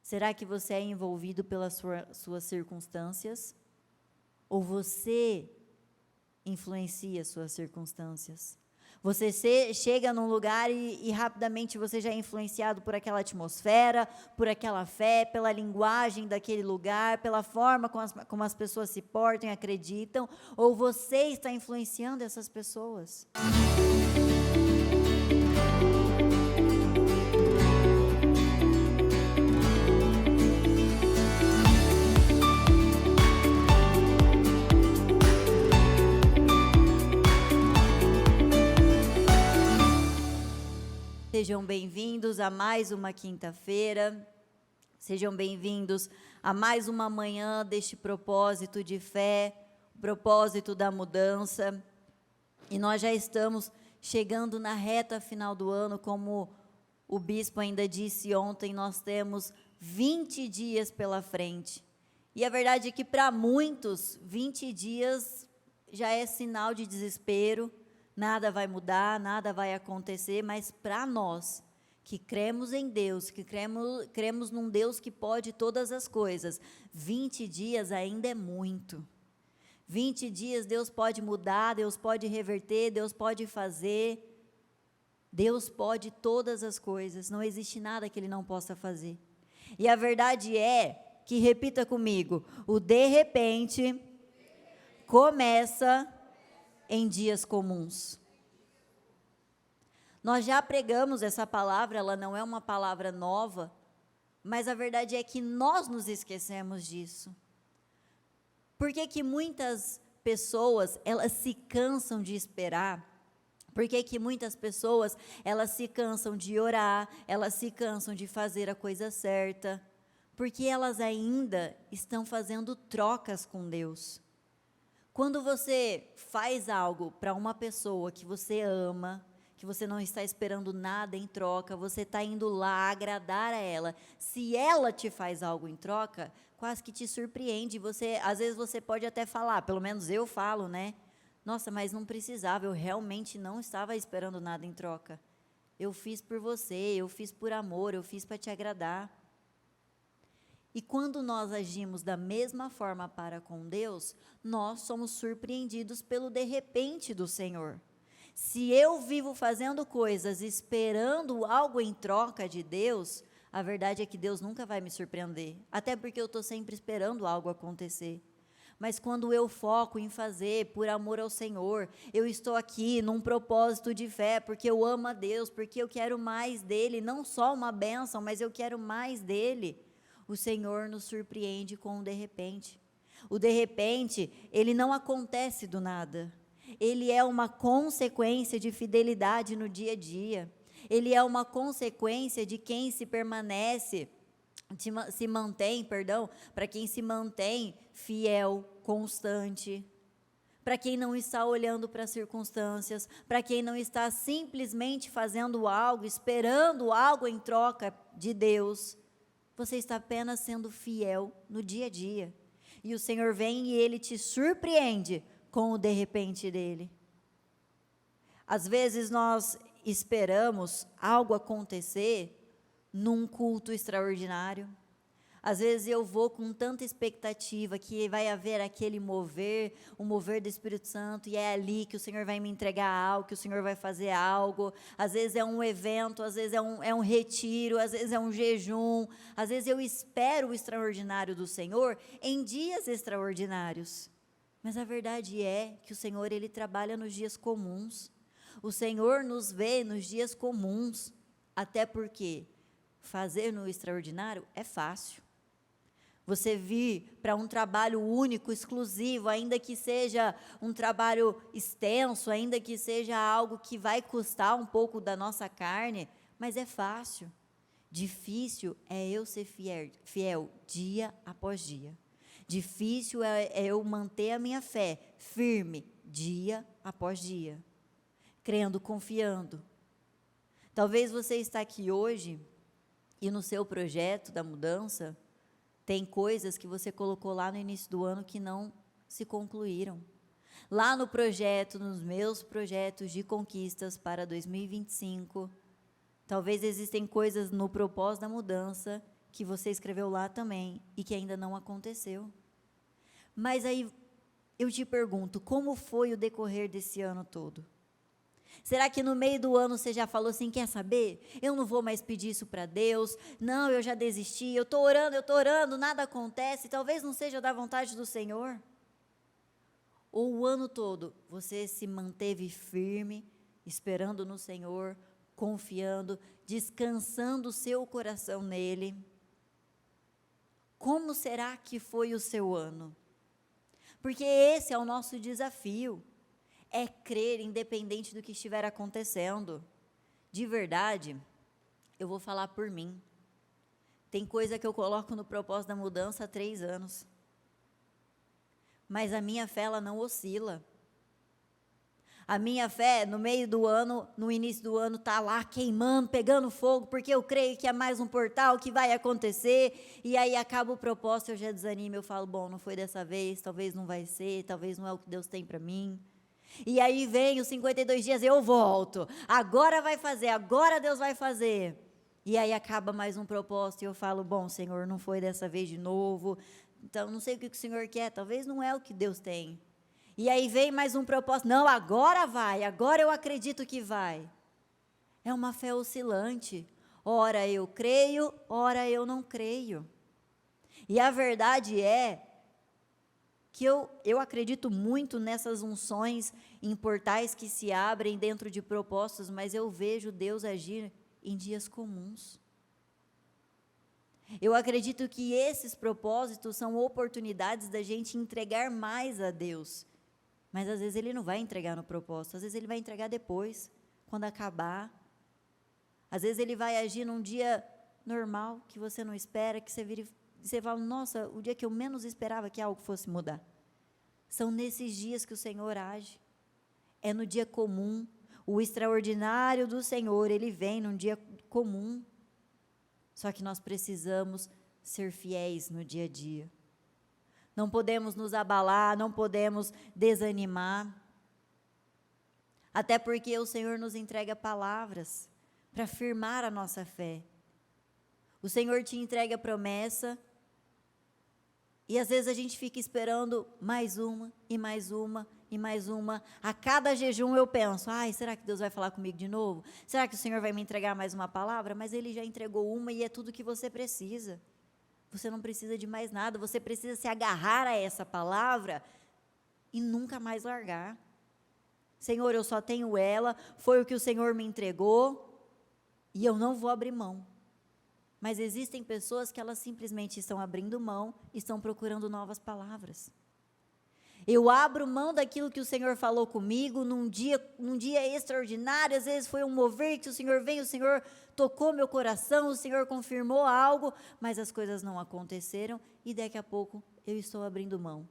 Será que você é envolvido pelas suas circunstâncias? Ou você influencia as suas circunstâncias? Você chega num lugar e rapidamente você já é influenciado por aquela atmosfera, por aquela fé, pela linguagem daquele lugar, pela forma como as pessoas se portam e acreditam, ou você está influenciando essas pessoas? Sejam bem-vindos a mais uma quinta-feira, sejam bem-vindos a mais uma manhã deste propósito de fé, o propósito da mudança, e nós já estamos chegando na reta final do ano, como o bispo ainda disse ontem, nós temos 20 dias pela frente, e a verdade é que para muitos, 20 dias já é sinal de desespero. Nada vai mudar, nada vai acontecer, mas para nós, que cremos em Deus, que cremos num Deus que pode todas as coisas, 20 dias ainda é muito. 20 dias Deus pode mudar, Deus pode reverter, Deus pode fazer, Deus pode todas as coisas, não existe nada que Ele não possa fazer. E a verdade é que, repita comigo, o de repente começa em dias comuns. Nós já pregamos essa palavra, ela não é uma palavra nova, mas a verdade é que nós nos esquecemos disso. Por que muitas pessoas, elas se cansam de esperar? Por que muitas pessoas, elas se cansam de orar, elas se cansam de fazer a coisa certa? Porque elas ainda estão fazendo trocas com Deus. Quando você faz algo para uma pessoa que você ama, que você não está esperando nada em troca, você está indo lá agradar a ela. Se ela te faz algo em troca, quase que te surpreende. Às vezes você pode até falar, pelo menos eu falo, né? Nossa, mas não precisava, eu realmente não estava esperando nada em troca. Eu fiz por você, eu fiz por amor, eu fiz para te agradar. E quando nós agimos da mesma forma para com Deus, nós somos surpreendidos pelo de repente do Senhor. Se eu vivo fazendo coisas esperando algo em troca de Deus, a verdade é que Deus nunca vai me surpreender, até porque eu estou sempre esperando algo acontecer. Mas quando eu foco em fazer por amor ao Senhor, eu estou aqui num propósito de fé, porque eu amo a Deus, porque eu quero mais dEle, não só uma bênção, mas eu quero mais dEle. O Senhor nos surpreende com o de repente. O de repente, ele não acontece do nada. Ele é uma consequência de fidelidade no dia a dia. Ele é uma consequência de quem para quem se mantém fiel, constante. Para quem não está olhando para as circunstâncias, para quem não está simplesmente fazendo algo, esperando algo em troca de Deus. Você está apenas sendo fiel no dia a dia. E o Senhor vem e Ele te surpreende com o de repente dEle. Às vezes nós esperamos algo acontecer num culto extraordinário. Às vezes eu vou com tanta expectativa que vai haver aquele mover, o mover do Espírito Santo, e é ali que o Senhor vai me entregar algo, que o Senhor vai fazer algo. Às vezes é um evento, às vezes é um retiro, às vezes é um jejum. Às vezes eu espero o extraordinário do Senhor em dias extraordinários. Mas a verdade é que o Senhor, Ele trabalha nos dias comuns. O Senhor nos vê nos dias comuns, até porque fazer no extraordinário é fácil. Você vir para um trabalho único, exclusivo, ainda que seja um trabalho extenso, ainda que seja algo que vai custar um pouco da nossa carne, mas é fácil. Difícil é eu ser fiel dia após dia. Difícil é eu manter a minha fé firme dia após dia, crendo, confiando. Talvez você está aqui hoje e no seu projeto da mudança, tem coisas que você colocou lá no início do ano que não se concluíram. Lá no projeto, nos meus projetos de conquistas para 2025, talvez existem coisas no propósito da mudança que você escreveu lá também e que ainda não aconteceu. Mas aí eu te pergunto, como foi o decorrer desse ano todo? Será que no meio do ano você já falou assim, quer saber? Eu não vou mais pedir isso para Deus, não, eu já desisti, eu estou orando, nada acontece, talvez não seja da vontade do Senhor? Ou o ano todo você se manteve firme, esperando no Senhor, confiando, descansando o seu coração nele? Como será que foi o seu ano? Porque esse é o nosso desafio, é crer independente do que estiver acontecendo. De verdade, eu vou falar por mim. Tem coisa que eu coloco no propósito da mudança há 3 anos. Mas a minha fé, ela não oscila. A minha fé, no meio do ano, no início do ano, está lá queimando, pegando fogo, porque eu creio que é mais um portal que vai acontecer, e aí acaba o propósito, eu já desanimo, eu falo, bom, não foi dessa vez, talvez não vai ser, talvez não é o que Deus tem para mim. E aí vem os 52 dias, eu volto, agora vai fazer, agora Deus vai fazer. E aí acaba mais um propósito, e eu falo, bom, Senhor, não foi dessa vez de novo, então não sei o que o Senhor quer, talvez não é o que Deus tem. E aí vem mais um propósito, não, agora vai, agora eu acredito que vai. É uma fé oscilante, ora eu creio, ora eu não creio. E a verdade é que eu acredito muito nessas unções em portais que se abrem dentro de propósitos, mas eu vejo Deus agir em dias comuns. Eu acredito que esses propósitos são oportunidades da gente entregar mais a Deus. Mas às vezes Ele não vai entregar no propósito, às vezes Ele vai entregar depois, quando acabar. Às vezes Ele vai agir num dia normal, que você não espera, que você vira e você fala, nossa, o dia que eu menos esperava que algo fosse mudar. São nesses dias que o Senhor age. É no dia comum. O extraordinário do Senhor, Ele vem num dia comum. Só que nós precisamos ser fiéis no dia a dia. Não podemos nos abalar, não podemos desanimar. Até porque o Senhor nos entrega palavras para firmar a nossa fé. O Senhor te entrega a promessa. E às vezes a gente fica esperando mais uma, e mais uma, e mais uma. A cada jejum eu penso, ai, será que Deus vai falar comigo de novo? Será que o Senhor vai me entregar mais uma palavra? Mas Ele já entregou uma e é tudo que você precisa. Você não precisa de mais nada, você precisa se agarrar a essa palavra e nunca mais largar. Senhor, eu só tenho ela, foi o que o Senhor me entregou e eu não vou abrir mão. Mas existem pessoas que elas simplesmente estão abrindo mão e estão procurando novas palavras. Eu abro mão daquilo que o Senhor falou comigo num dia extraordinário, às vezes foi um mover que o Senhor veio, o Senhor tocou meu coração, o Senhor confirmou algo, mas as coisas não aconteceram e daqui a pouco eu estou abrindo mão.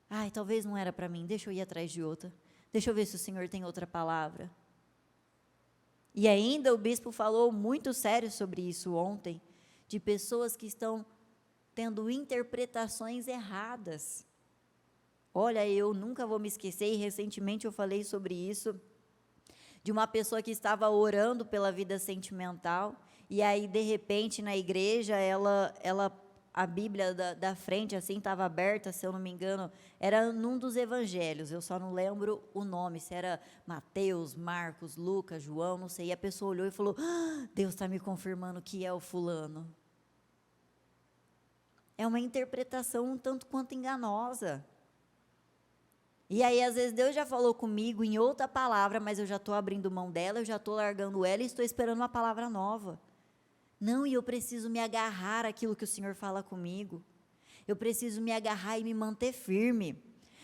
Ai, talvez não era para mim, deixa eu ir atrás de outra, deixa eu ver se o Senhor tem outra palavra. E ainda o bispo falou muito sério sobre isso ontem, de pessoas que estão tendo interpretações erradas. Olha, eu nunca vou me esquecer, e recentemente eu falei sobre isso, de uma pessoa que estava orando pela vida sentimental, e aí, de repente, na igreja, a Bíblia da frente, assim, estava aberta, se eu não me engano, era num dos evangelhos, eu só não lembro o nome, se era Mateus, Marcos, Lucas, João, não sei, e a pessoa olhou e falou, Deus está me confirmando que é o fulano. É uma interpretação um tanto quanto enganosa. E aí, às vezes, Deus já falou comigo em outra palavra, mas eu já estou abrindo mão dela, eu já estou largando ela e estou esperando uma palavra nova. Não, e eu preciso me agarrar àquilo que o Senhor fala comigo. Eu preciso me agarrar e me manter firme.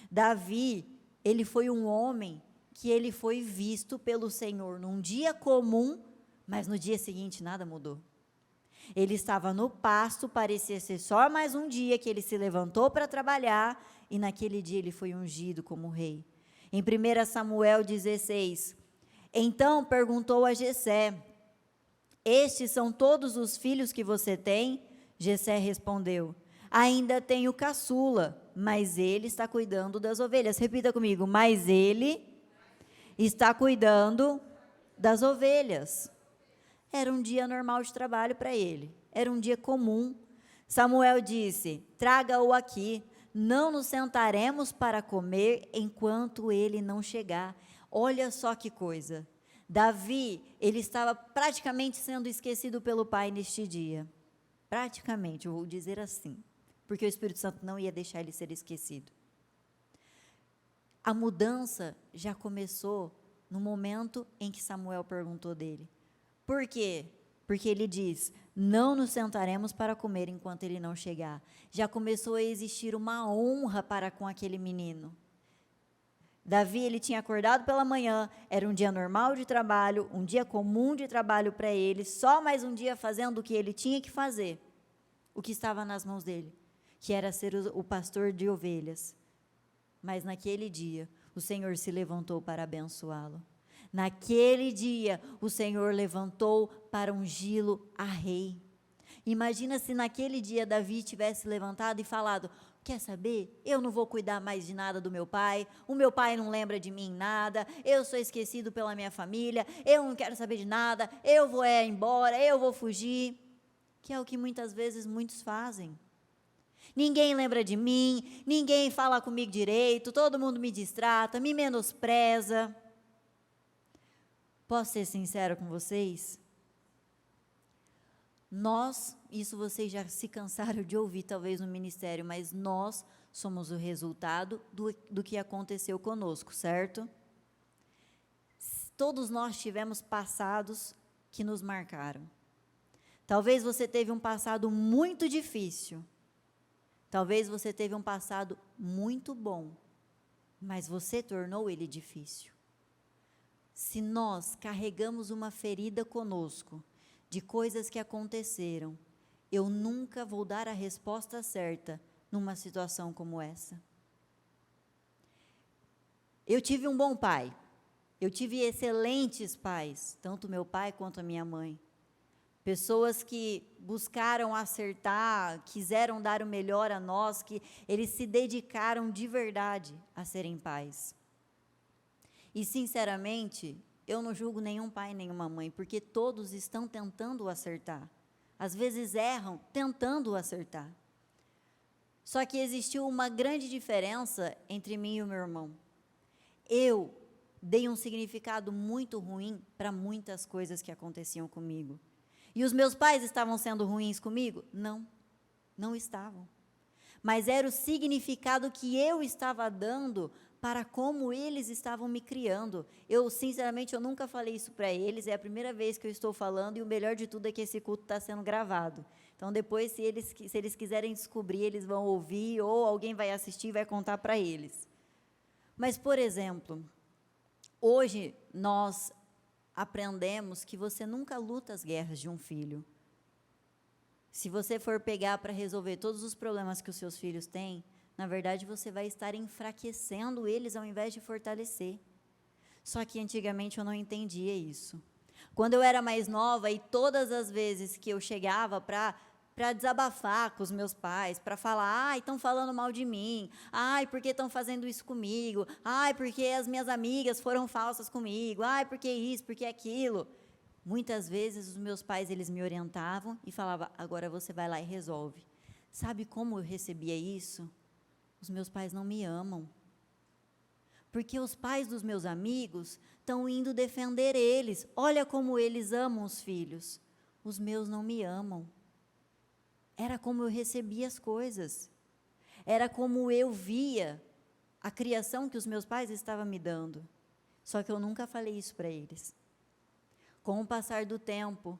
Davi, ele foi um homem que ele foi visto pelo Senhor num dia comum, mas no dia seguinte nada mudou. Ele estava no pasto, parecia ser só mais um dia que ele se levantou para trabalhar, e naquele dia ele foi ungido como rei. Em 1 Samuel 16, então perguntou a Jessé, estes são todos os filhos que você tem? Jessé respondeu, ainda tenho caçula, mas ele está cuidando das ovelhas. Repita comigo, mas ele está cuidando das ovelhas. Era um dia normal de trabalho para ele, era um dia comum, Samuel disse: traga-o aqui, não nos sentaremos para comer enquanto ele não chegar. Olha só que coisa. Davi, ele estava praticamente sendo esquecido pelo pai neste dia. Praticamente, eu vou dizer assim, porque o Espírito Santo não ia deixar ele ser esquecido. A mudança já começou no momento em que Samuel perguntou dele. Por quê? Porque ele diz: não nos sentaremos para comer enquanto ele não chegar. Já começou a existir uma honra para com aquele menino. Davi, ele tinha acordado pela manhã, era um dia normal de trabalho, um dia comum de trabalho para ele, só mais um dia fazendo o que ele tinha que fazer, o que estava nas mãos dele, que era ser o pastor de ovelhas. Mas naquele dia, o Senhor se levantou para abençoá-lo. Naquele dia, o Senhor levantou para ungí-lo a rei. Imagina se naquele dia Davi tivesse levantado e falado: quer saber? Eu não vou cuidar mais de nada do meu pai, o meu pai não lembra de mim em nada, eu sou esquecido pela minha família, eu não quero saber de nada, eu vou embora, eu vou fugir. Que é o que muitas vezes muitos fazem. Ninguém lembra de mim, ninguém fala comigo direito, todo mundo me distrata, me menospreza. Posso ser sincero com vocês? Nós, isso vocês já se cansaram de ouvir talvez no ministério, mas nós somos o resultado do que aconteceu conosco, certo? Todos nós tivemos passados que nos marcaram. Talvez você teve um passado muito difícil, talvez você teve um passado muito bom, mas você tornou ele difícil. Se nós carregamos uma ferida conosco, de coisas que aconteceram, eu nunca vou dar a resposta certa numa situação como essa. Eu tive um bom pai, eu tive excelentes pais, tanto meu pai quanto a minha mãe. Pessoas que buscaram acertar, quiseram dar o melhor a nós, que eles se dedicaram de verdade a serem pais. E, sinceramente, eu não julgo nenhum pai, nenhuma mãe, porque todos estão tentando acertar. Às vezes erram tentando acertar. Só que existiu uma grande diferença entre mim e o meu irmão. Eu dei um significado muito ruim para muitas coisas que aconteciam comigo. E os meus pais estavam sendo ruins comigo? Não, não estavam. Mas era o significado que eu estava dando para como eles estavam me criando. Sinceramente, eu nunca falei isso para eles, é a primeira vez que eu estou falando, e o melhor de tudo é que esse culto está sendo gravado. Então, depois, se eles quiserem descobrir, eles vão ouvir, ou alguém vai assistir e vai contar para eles. Mas, por exemplo, hoje nós aprendemos que você nunca luta as guerras de um filho. Se você for pegar para resolver todos os problemas que os seus filhos têm, na verdade, você vai estar enfraquecendo eles ao invés de fortalecer. Só que antigamente eu não entendia isso. Quando eu era mais nova e todas as vezes que eu chegava para desabafar com os meus pais, para falar: ai, estão falando mal de mim, ai, porque estão fazendo isso comigo, ai, porque as minhas amigas foram falsas comigo, ai, porque isso, porque aquilo. Muitas vezes os meus pais, eles me orientavam e falavam: agora você vai lá e resolve. Sabe como eu recebia isso? Os meus pais não me amam. Porque os pais dos meus amigos estão indo defender eles. Olha como eles amam os filhos. Os meus não me amam. Era como eu recebia as coisas. Era como eu via a criação que os meus pais estavam me dando. Só que eu nunca falei isso para eles. Com o passar do tempo,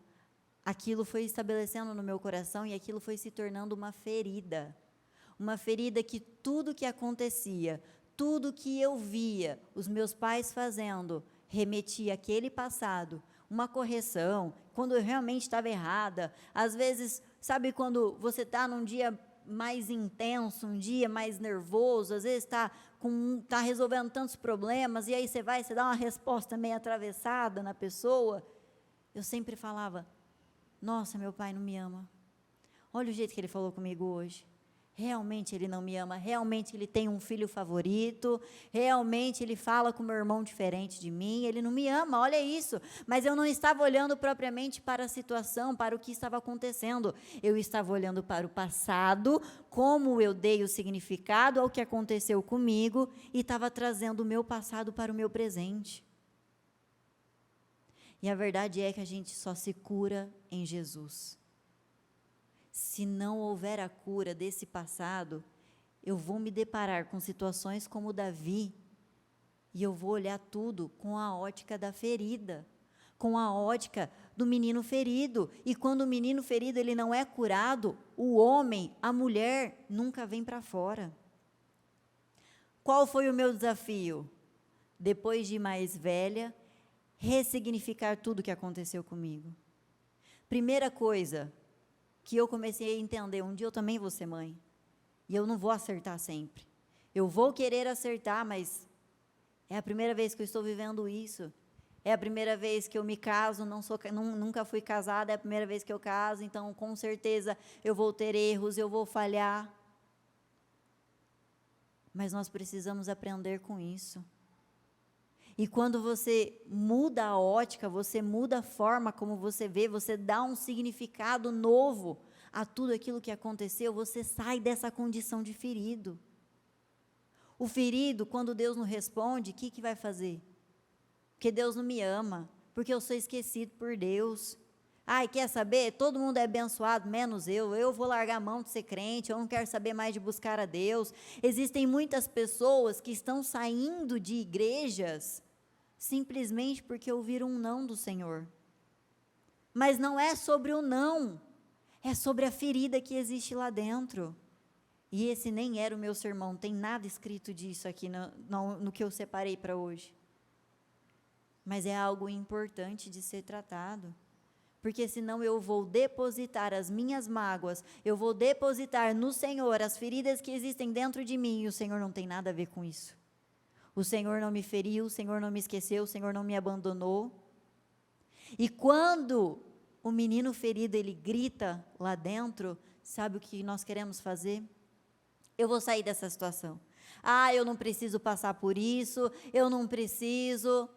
aquilo foi estabelecendo no meu coração e aquilo foi se tornando uma ferida. Uma ferida que tudo que acontecia, tudo que eu via os meus pais fazendo, remetia àquele passado, uma correção, quando eu realmente estava errada. Às vezes, sabe quando você está num dia mais intenso, um dia mais nervoso, às vezes está resolvendo tantos problemas, e aí você dá uma resposta meio atravessada na pessoa. Eu sempre falava: nossa, meu pai não me ama. Olha o jeito que ele falou comigo hoje. Realmente ele não me ama, realmente ele tem um filho favorito, realmente ele fala com meu irmão diferente de mim, ele não me ama, olha isso. Mas eu não estava olhando propriamente para a situação, para o que estava acontecendo. Eu estava olhando para o passado, como eu dei o significado ao que aconteceu comigo e estava trazendo o meu passado para o meu presente. E a verdade é que a gente só se cura em Jesus. Se não houver a cura desse passado, eu vou me deparar com situações como Davi, e eu vou olhar tudo com a ótica da ferida, com a ótica do menino ferido. E quando o menino ferido ele não é curado, o homem, a mulher, nunca vem para fora. Qual foi o meu desafio? Depois de mais velha, ressignificar tudo o que aconteceu comigo. Primeira coisa que eu comecei a entender, um dia eu também vou ser mãe, e eu não vou acertar sempre, eu vou querer acertar, mas é a primeira vez que eu estou vivendo isso, é a primeira vez que eu me caso, nunca fui casada, é a primeira vez que eu caso, então com certeza eu vou ter erros, eu vou falhar, mas nós precisamos aprender com isso. E quando você muda a ótica, você muda a forma como você vê, você dá um significado novo a tudo aquilo que aconteceu, você sai dessa condição de ferido. O ferido, quando Deus não responde, o que vai fazer? Porque Deus não me ama, porque eu sou esquecido por Deus. Ai, quer saber? Todo mundo é abençoado, menos eu vou largar a mão de ser crente, eu não quero saber mais de buscar a Deus. Existem muitas pessoas que estão saindo de igrejas simplesmente porque ouviram um não do Senhor. Mas não é sobre o não, é sobre a ferida que existe lá dentro. E esse nem era o meu sermão, não tem nada escrito disso aqui no que eu separei para hoje. Mas é algo importante de ser tratado. Porque senão eu vou depositar as minhas mágoas, eu vou depositar no Senhor as feridas que existem dentro de mim, e o Senhor não tem nada a ver com isso. O Senhor não me feriu, o Senhor não me esqueceu, o Senhor não me abandonou. E quando o menino ferido, ele grita lá dentro, sabe o que nós queremos fazer? Eu vou sair dessa situação. Ah, eu não preciso passar por isso, eu não preciso...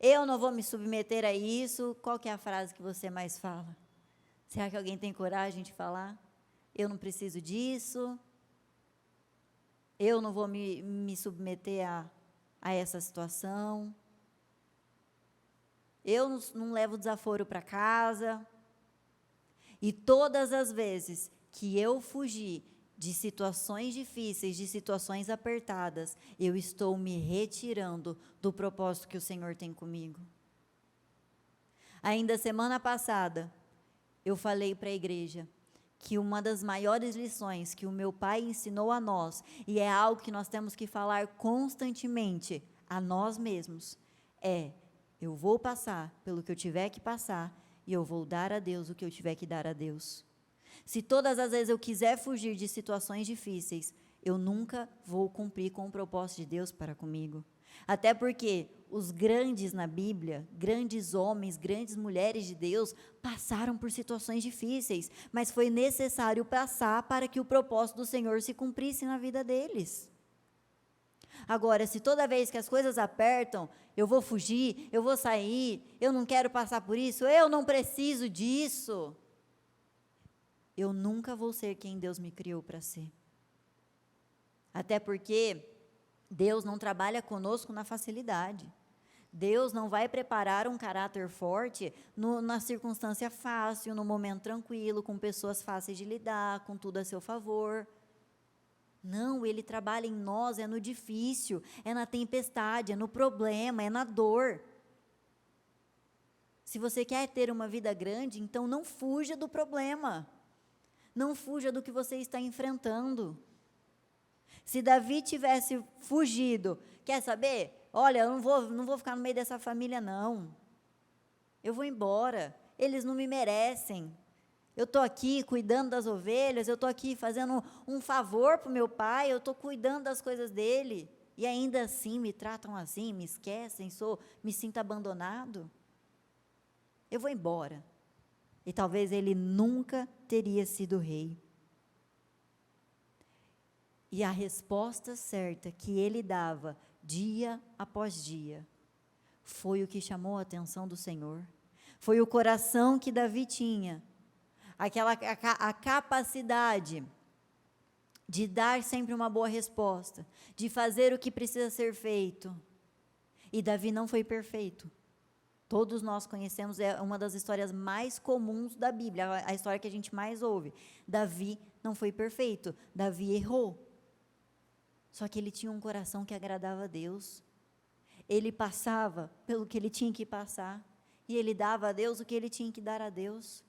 Eu não vou me submeter a isso. Qual que é a frase que você mais fala? Será que alguém tem coragem de falar? Eu não preciso disso. Eu não vou me submeter a essa situação. Eu não levo desaforo para casa. E todas as vezes que eu fugi de situações difíceis, de situações apertadas, eu estou me retirando do propósito que o Senhor tem comigo. Ainda semana passada, eu falei para a igreja que uma das maiores lições que o meu pai ensinou a nós, e é algo que nós temos que falar constantemente a nós mesmos, eu vou passar pelo que eu tiver que passar, e eu vou dar a Deus o que eu tiver que dar a Deus. Se todas as vezes eu quiser fugir de situações difíceis, eu nunca vou cumprir com o propósito de Deus para comigo. Até porque os grandes na Bíblia, grandes homens, grandes mulheres de Deus, passaram por situações difíceis, mas foi necessário passar para que o propósito do Senhor se cumprisse na vida deles. Agora, se toda vez que as coisas apertam, eu vou fugir, eu vou sair, eu não quero passar por isso, eu não preciso disso, eu nunca vou ser quem Deus me criou para ser. Até porque Deus não trabalha conosco na facilidade. Deus não vai preparar um caráter forte na circunstância fácil, no momento tranquilo, com pessoas fáceis de lidar, com tudo a seu favor. Não, Ele trabalha em nós, é no difícil, é na tempestade, é no problema, é na dor. Se você quer ter uma vida grande, então não fuja do problema. Não fuja do que você está enfrentando. Se Davi tivesse fugido, quer saber? Olha, eu não vou ficar no meio dessa família, não. Eu vou embora. Eles não me merecem. Eu estou aqui cuidando das ovelhas, eu estou aqui fazendo um favor para o meu pai, eu estou cuidando das coisas dele. E ainda assim me tratam assim, me esquecem, me sinto abandonado. Eu vou embora. E talvez ele nunca teria sido rei. E a resposta certa que ele dava dia após dia foi o que chamou a atenção do Senhor. Foi o coração que Davi tinha, a capacidade de dar sempre uma boa resposta, de fazer o que precisa ser feito. E Davi não foi perfeito. Todos nós conhecemos, é uma das histórias mais comuns da Bíblia, a história que a gente mais ouve. Davi não foi perfeito, Davi errou. Só que ele tinha um coração que agradava a Deus. Ele passava pelo que ele tinha que passar, e ele dava a Deus o que ele tinha que dar a Deus.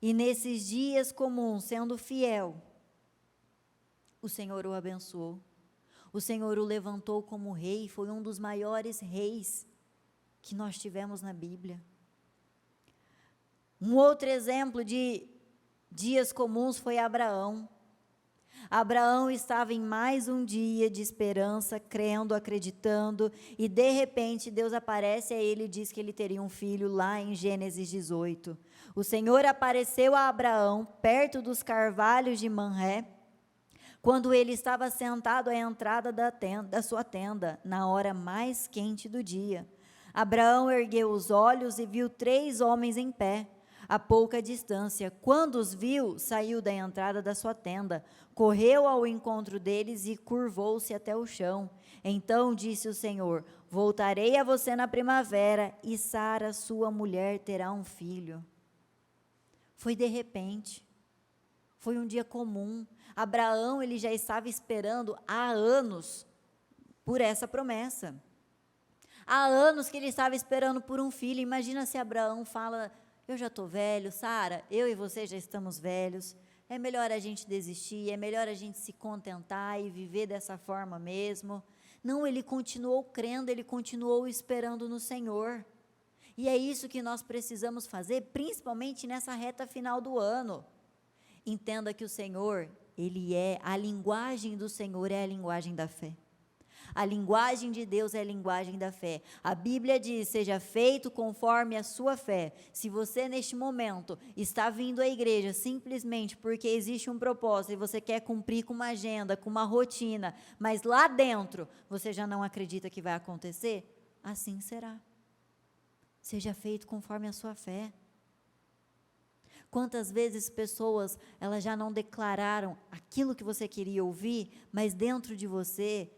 E nesses dias comuns, sendo fiel, o Senhor o abençoou. O Senhor o levantou como rei, foi um dos maiores reis que nós tivemos na Bíblia. Um outro exemplo de dias comuns foi Abraão. Abraão estava em mais um dia de esperança, crendo, acreditando, e de repente Deus aparece a ele e diz que ele teria um filho lá em Gênesis 18. O Senhor apareceu a Abraão perto dos carvalhos de Manré, quando ele estava sentado à entrada da sua tenda, na hora mais quente do dia. Abraão ergueu os olhos e viu 3 homens em pé, a pouca distância. Quando os viu, saiu da entrada da sua tenda, correu ao encontro deles e curvou-se até o chão. Então disse o Senhor: voltarei a você na primavera, e Sara, sua mulher, terá um filho. Foi de repente, foi um dia comum. Abraão, ele já estava esperando há anos por essa promessa. Há anos que ele estava esperando por um filho. Imagina se Abraão fala: eu já estou velho, Sara, eu e você já estamos velhos, é melhor a gente desistir, é melhor a gente se contentar e viver dessa forma mesmo. Não, ele continuou crendo, ele continuou esperando no Senhor. E é isso que nós precisamos fazer, principalmente nessa reta final do ano. Entenda que o Senhor, a linguagem do Senhor é a linguagem da fé. A linguagem de Deus é a linguagem da fé. A Bíblia diz: seja feito conforme a sua fé. Se você neste momento está vindo à igreja simplesmente porque existe um propósito e você quer cumprir com uma agenda, com uma rotina, mas lá dentro você já não acredita que vai acontecer, assim será. Seja feito conforme a sua fé. Quantas vezes pessoas, elas já não declararam aquilo que você queria ouvir, mas dentro de você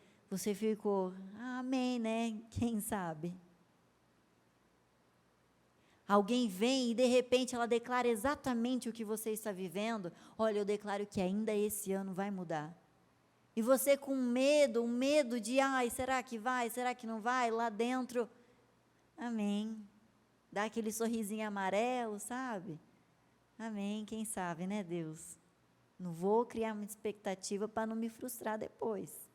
ficou: amém, né? Quem sabe? Alguém vem e de repente ela declara exatamente o que você está vivendo. Olha, eu declaro que ainda esse ano vai mudar. E você com medo, um medo de: ai, será que vai? Será que não vai? Lá dentro, amém. Dá aquele sorrisinho amarelo, sabe? Amém, quem sabe, né, Deus? Não vou criar uma expectativa para não me frustrar depois.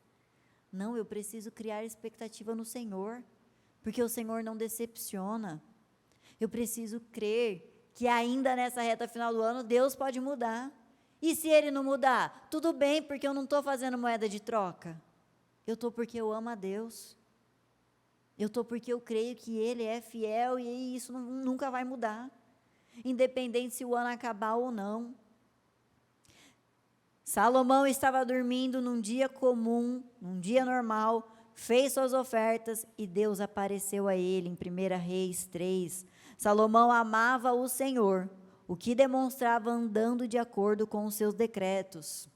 Não, eu preciso criar expectativa no Senhor, porque o Senhor não decepciona. Eu preciso crer que ainda nessa reta final do ano, Deus pode mudar. E se Ele não mudar, tudo bem, porque eu não estou fazendo moeda de troca. Eu estou porque eu amo a Deus. Eu estou porque eu creio que Ele é fiel e isso nunca vai mudar, independente se o ano acabar ou não. Salomão estava dormindo num dia comum, num dia normal, fez suas ofertas e Deus apareceu a ele em 1 Reis 3. Salomão amava o Senhor, o que demonstrava andando de acordo com os seus decretos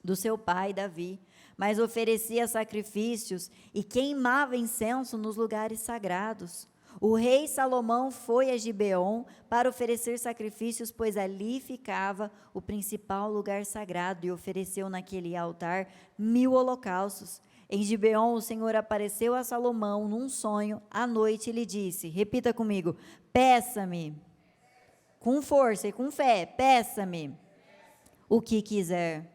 do seu pai Davi, mas oferecia sacrifícios e queimava incenso nos lugares sagrados. O rei Salomão foi a Gibeon para oferecer sacrifícios, pois ali ficava o principal lugar sagrado, e ofereceu naquele altar 1000 holocaustos. Em Gibeon, o Senhor apareceu a Salomão num sonho à noite e lhe disse, repita comigo: peça-me, com força e com fé, peça-me o que quiser.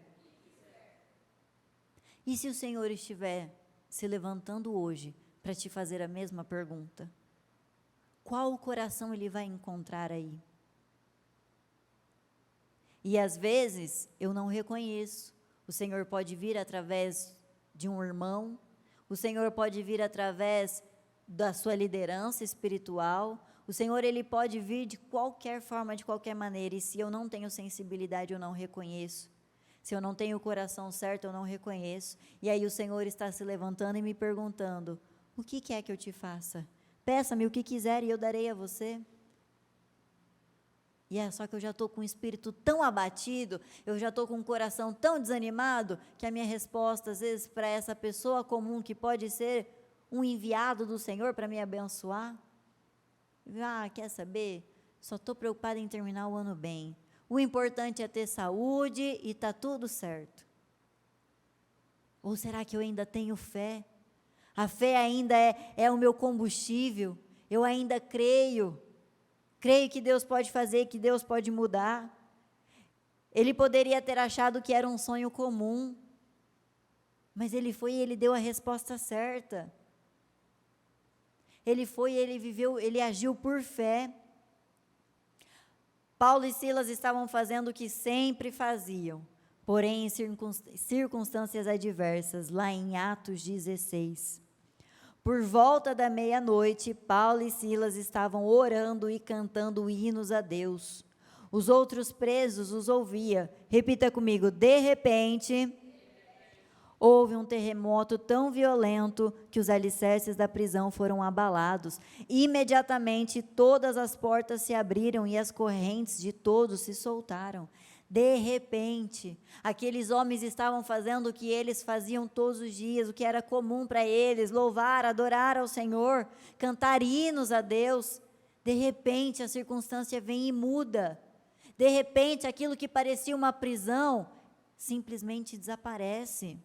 E se o Senhor estiver se levantando hoje para te fazer a mesma pergunta? Qual o coração Ele vai encontrar aí? E às vezes eu não reconheço. O Senhor pode vir através de um irmão, o Senhor pode vir através da sua liderança espiritual, o Senhor Ele pode vir de qualquer forma, de qualquer maneira, e se eu não tenho sensibilidade, eu não reconheço. Se eu não tenho o coração certo, eu não reconheço. E aí o Senhor está se levantando e me perguntando: o que quer que eu te faça? Peça-me o que quiser e eu darei a você. E é só que eu já estou com o espírito tão abatido, eu já estou com o coração tão desanimado, que a minha resposta, às vezes, para essa pessoa comum, que pode ser um enviado do Senhor para me abençoar, quer saber? Só estou preocupada em terminar o ano bem. O importante é ter saúde e está tudo certo. Ou será que eu ainda tenho fé? A fé ainda é o meu combustível. Eu ainda creio que Deus pode fazer, que Deus pode mudar. Ele poderia ter achado que era um sonho comum, mas ele foi e ele deu a resposta certa. Ele foi, ele viveu, ele agiu por fé. Paulo e Silas estavam fazendo o que sempre faziam, porém em circunstâncias adversas, lá em Atos 16. Por volta da meia-noite, Paulo e Silas estavam orando e cantando hinos a Deus. Os outros presos os ouviam. Repita comigo: de repente, houve um terremoto tão violento que os alicerces da prisão foram abalados. Imediatamente todas as portas se abriram e as correntes de todos se soltaram. De repente, aqueles homens estavam fazendo o que eles faziam todos os dias, o que era comum para eles: louvar, adorar ao Senhor, cantar hinos a Deus. De repente, a circunstância vem e muda. De repente, aquilo que parecia uma prisão simplesmente desaparece.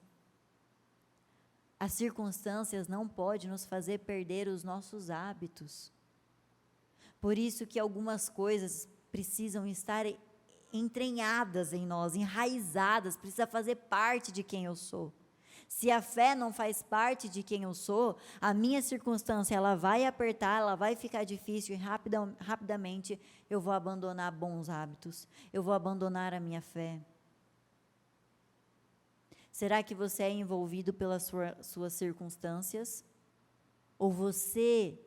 As circunstâncias não podem nos fazer perder os nossos hábitos. Por isso que algumas coisas precisam estar entranhadas em nós, enraizadas, precisa fazer parte de quem eu sou. Se a fé não faz parte de quem eu sou, a minha circunstância ela vai apertar, ela vai ficar difícil e rapidamente eu vou abandonar bons hábitos, eu vou abandonar a minha fé. Será que você é envolvido pelas suas circunstâncias? Ou você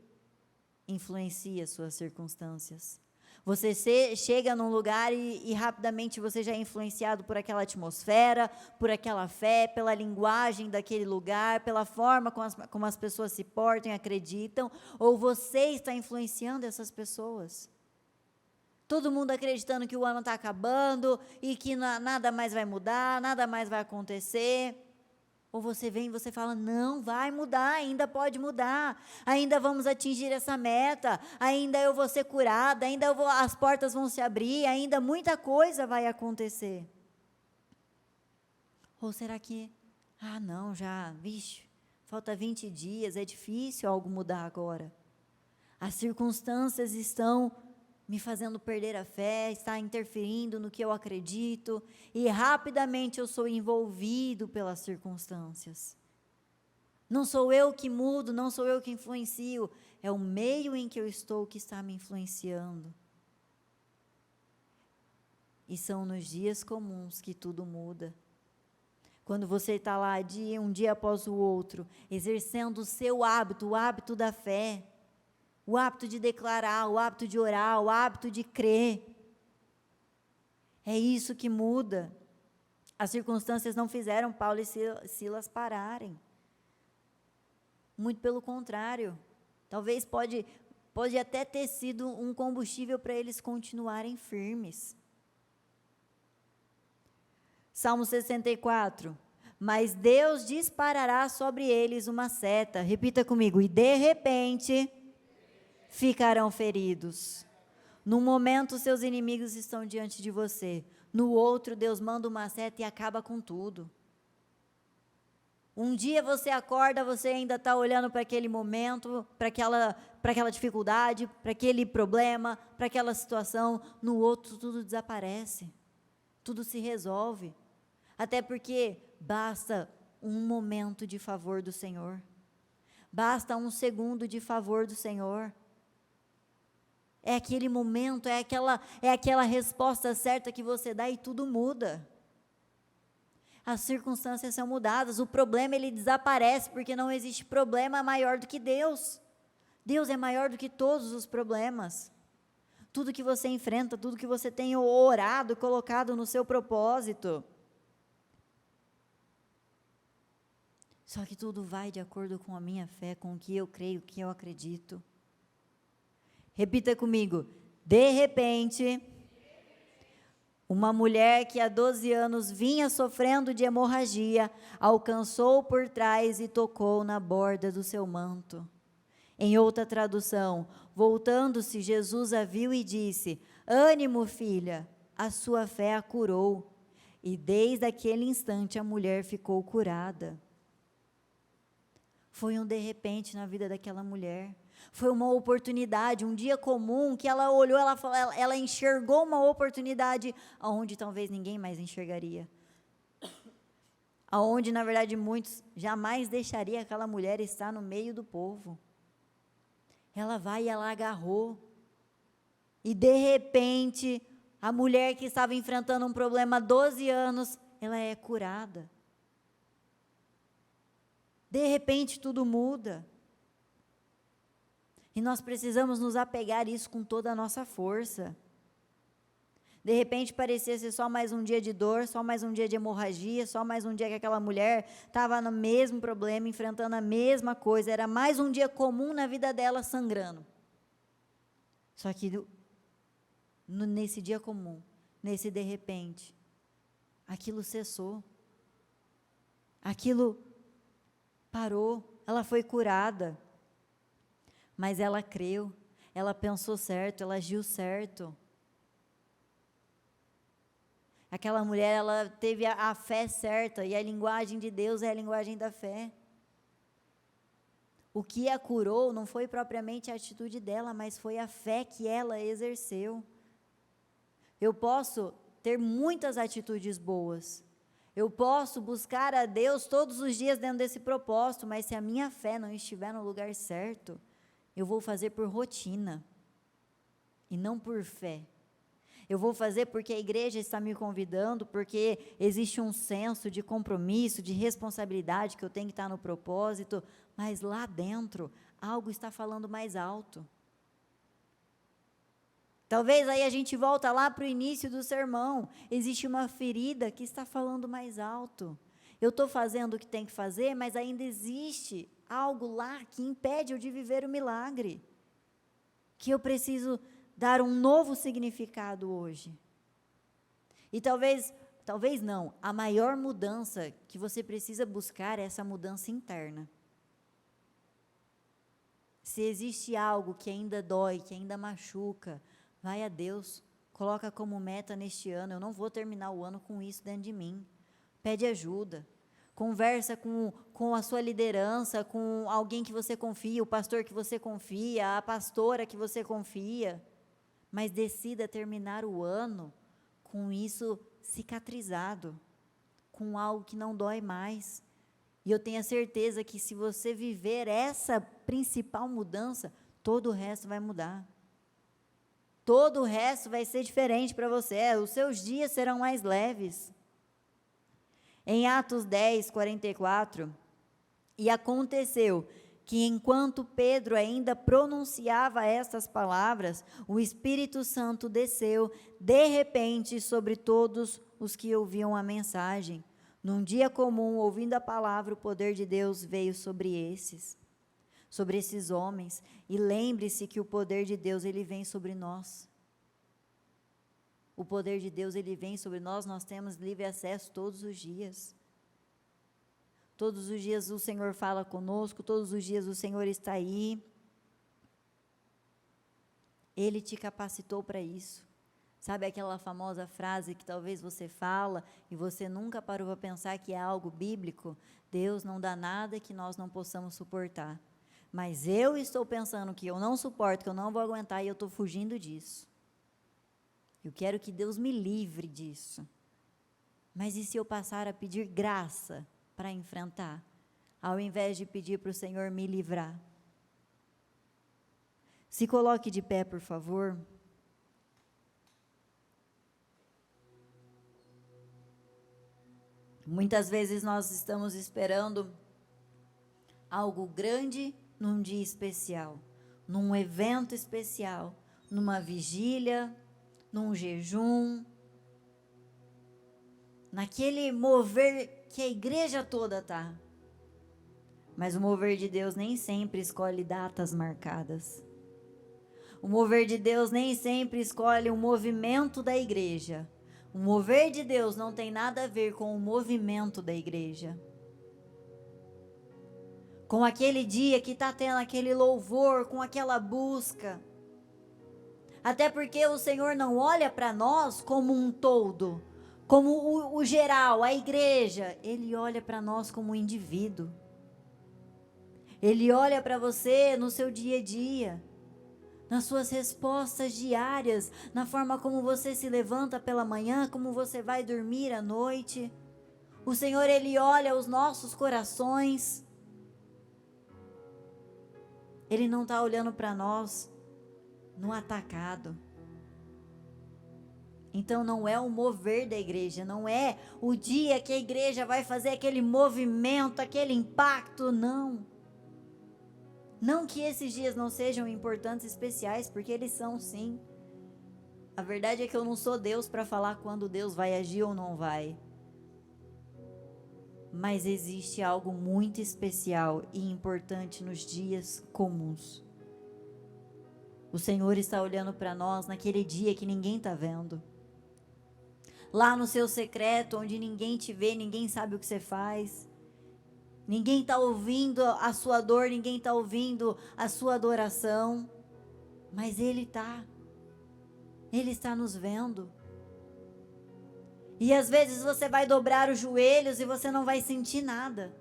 influencia as suas circunstâncias? Você chega num lugar e rapidamente você já é influenciado por aquela atmosfera, por aquela fé, pela linguagem daquele lugar, pela forma como as pessoas se portam e acreditam, ou você está influenciando essas pessoas? Todo mundo acreditando que o ano está acabando e que nada mais vai mudar, nada mais vai acontecer. Ou você vem e você fala: não, vai mudar, ainda pode mudar, ainda vamos atingir essa meta, ainda eu vou ser curada, ainda as portas vão se abrir, ainda muita coisa vai acontecer. Ou será que, não, falta 20 dias, é difícil algo mudar agora. As circunstâncias estão me fazendo perder a fé, está interferindo no que eu acredito, e rapidamente eu sou envolvido pelas circunstâncias. Não sou eu que mudo, não sou eu que influencio, é o meio em que eu estou que está me influenciando. E são nos dias comuns que tudo muda. Quando você está lá um dia após o outro, exercendo o seu hábito, o hábito da fé, o hábito de declarar, o hábito de orar, o hábito de crer. É isso que muda. As circunstâncias não fizeram Paulo e Silas pararem. Muito pelo contrário. Talvez pode até ter sido um combustível para eles continuarem firmes. Salmo 64. Mas Deus disparará sobre eles uma seta. Repita comigo. E de repente ficarão feridos. Num momento, seus inimigos estão diante de você. No outro, Deus manda uma seta e acaba com tudo. Um dia você acorda, você ainda está olhando para aquele momento, para aquela dificuldade, para aquele problema, para aquela situação. No outro, tudo desaparece. Tudo se resolve. Até porque basta um momento de favor do Senhor. Basta um segundo de favor do Senhor. É aquele momento, é aquela resposta certa que você dá e tudo muda. As circunstâncias são mudadas, o problema ele desaparece, porque não existe problema maior do que Deus. Deus é maior do que todos os problemas. Tudo que você enfrenta, tudo que você tem orado, colocado no seu propósito. Só que tudo vai de acordo com a minha fé, com o que eu creio, o que eu acredito. Repita comigo. De repente, uma mulher que há 12 anos vinha sofrendo de hemorragia, alcançou por trás e tocou na borda do seu manto. Em outra tradução, voltando-se, Jesus a viu e disse: ânimo, filha, a sua fé a curou. E desde aquele instante a mulher ficou curada. Foi um de repente na vida daquela mulher. Foi uma oportunidade, um dia comum que ela olhou, ela enxergou uma oportunidade aonde talvez ninguém mais enxergaria. Aonde, na verdade, muitos jamais deixaria aquela mulher estar no meio do povo. Ela vai e ela agarrou. E de repente, a mulher que estava enfrentando um problema há 12 anos, ela é curada. De repente tudo muda. E nós precisamos nos apegar a isso com toda a nossa força. De repente parecia ser só mais um dia de dor, só mais um dia de hemorragia, só mais um dia que aquela mulher estava no mesmo problema, enfrentando a mesma coisa. Era mais um dia comum na vida dela sangrando. Só que nesse dia comum, nesse de repente, aquilo cessou. Aquilo parou, ela foi curada. Mas ela creu, ela pensou certo, ela agiu certo. Aquela mulher, ela teve a fé certa, e a linguagem de Deus é a linguagem da fé. O que a curou não foi propriamente a atitude dela, mas foi a fé que ela exerceu. Eu posso ter muitas atitudes boas, eu posso buscar a Deus todos os dias dentro desse propósito, mas se a minha fé não estiver no lugar certo, eu vou fazer por rotina, e não por fé. Eu vou fazer porque a igreja está me convidando, porque existe um senso de compromisso, de responsabilidade, que eu tenho que estar no propósito, mas lá dentro, algo está falando mais alto. Talvez aí a gente volta lá para o início do sermão, existe uma ferida que está falando mais alto. Eu estou fazendo o que tem que fazer, mas ainda existe algo lá que impede eu de viver o milagre, que eu preciso dar um novo significado hoje. E talvez não, a maior mudança que você precisa buscar é essa mudança interna. Se existe algo que ainda dói, que ainda machuca, vai a Deus, coloca como meta neste ano, eu não vou terminar o ano com isso dentro de mim. Pede ajuda, conversa com a sua liderança, com alguém que você confia, o pastor que você confia, a pastora que você confia, mas decida terminar o ano com isso cicatrizado, com algo que não dói mais. E eu tenho a certeza que se você viver essa principal mudança, todo o resto vai mudar. Todo o resto vai ser diferente para você, os seus dias serão mais leves. Em Atos 10, 44, e aconteceu que enquanto Pedro ainda pronunciava estas palavras, o Espírito Santo desceu de repente sobre todos os que ouviam a mensagem. Num dia comum, ouvindo a palavra, o poder de Deus veio sobre esses homens, e lembre-se que o poder de Deus, ele vem sobre nós. O poder de Deus, ele vem sobre nós, nós temos livre acesso todos os dias. Todos os dias o Senhor fala conosco, todos os dias o Senhor está aí. Ele te capacitou para isso. Sabe aquela famosa frase que talvez você fala e você nunca parou para pensar que é algo bíblico? Deus não dá nada que nós não possamos suportar. Mas eu estou pensando que eu não suporto, que eu não vou aguentar e eu estou fugindo disso. Eu quero que Deus me livre disso. Mas e se eu passar a pedir graça para enfrentar, ao invés de pedir para o Senhor me livrar? Se coloque de pé, por favor. Muitas vezes nós estamos esperando algo grande num dia especial, num evento especial, numa vigília, num jejum, naquele mover que a igreja toda está. Mas o mover de Deus nem sempre escolhe datas marcadas. O mover de Deus nem sempre escolhe o movimento da igreja. O mover de Deus não tem nada a ver com o movimento da igreja. Com aquele dia que está tendo aquele louvor, com aquela busca. Até porque o Senhor não olha para nós como um todo, como o geral, a igreja. Ele olha para nós como um indivíduo. Ele olha para você no seu dia a dia, nas suas respostas diárias, na forma como você se levanta pela manhã, como você vai dormir à noite. O Senhor, Ele olha os nossos corações. Ele não está olhando para nós no atacado. Então não é o mover da igreja, não é o dia que a igreja vai fazer aquele movimento, aquele impacto, não. Não que esses dias não sejam importantes e especiais, porque eles são sim. A verdade é que eu não sou Deus para falar quando Deus vai agir ou não vai. Mas existe algo muito especial e importante nos dias comuns. O Senhor está olhando para nós naquele dia que ninguém está vendo. Lá no seu secreto, onde ninguém te vê, ninguém sabe o que você faz. Ninguém está ouvindo a sua dor, ninguém está ouvindo a sua adoração. Mas Ele está. Ele está nos vendo. E às vezes você vai dobrar os joelhos e você não vai sentir nada.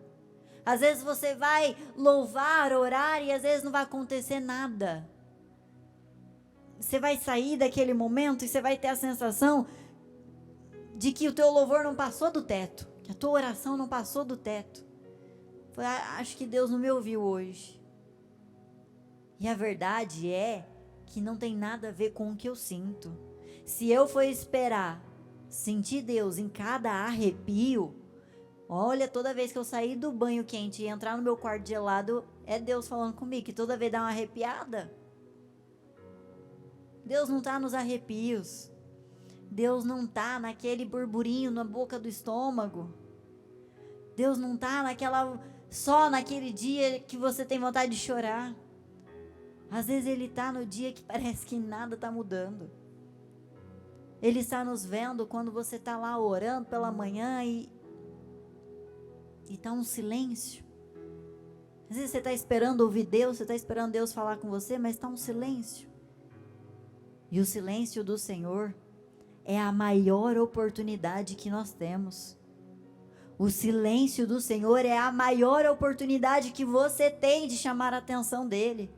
Às vezes você vai louvar, orar e às vezes não vai acontecer nada. Você vai sair daquele momento e você vai ter a sensação de que o teu louvor não passou do teto, que a tua oração não passou do teto. Acho que Deus não me ouviu hoje. E a verdade é que não tem nada a ver com o que eu sinto. Se eu for esperar sentir Deus em cada arrepio, olha, toda vez que eu sair do banho quente e entrar no meu quarto gelado, é Deus falando comigo, que toda vez dá uma arrepiada. Deus não está nos arrepios. Deus não está naquele burburinho na boca do estômago. Deus não está só naquele dia que você tem vontade de chorar. Às vezes Ele está no dia que parece que nada está mudando. Ele está nos vendo quando você está lá orando pela manhã e está um silêncio. Às vezes você está esperando ouvir Deus, você está esperando Deus falar com você, mas está um silêncio. E o silêncio do Senhor é a maior oportunidade que nós temos. O silêncio do Senhor é a maior oportunidade que você tem de chamar a atenção dEle.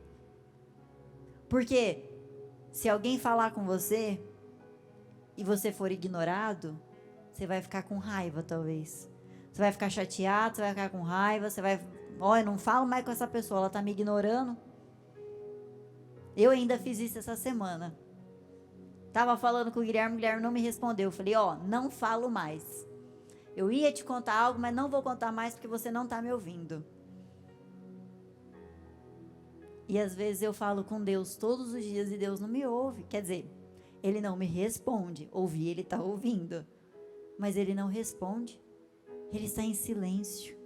Porque se alguém falar com você e você for ignorado, você vai ficar com raiva talvez. Você vai ficar chateado, você vai ficar com raiva, você vai... Olha, não falo mais com essa pessoa, ela está me ignorando. Eu ainda fiz isso essa semana. Tava falando com o Guilherme não me respondeu. Eu falei, não falo mais. Eu ia te contar algo, mas não vou contar mais porque você não está me ouvindo. E às vezes eu falo com Deus todos os dias e Deus não me ouve. Quer dizer, Ele não me responde. Ouvir, Ele está ouvindo. Mas Ele não responde. Ele está em silêncio.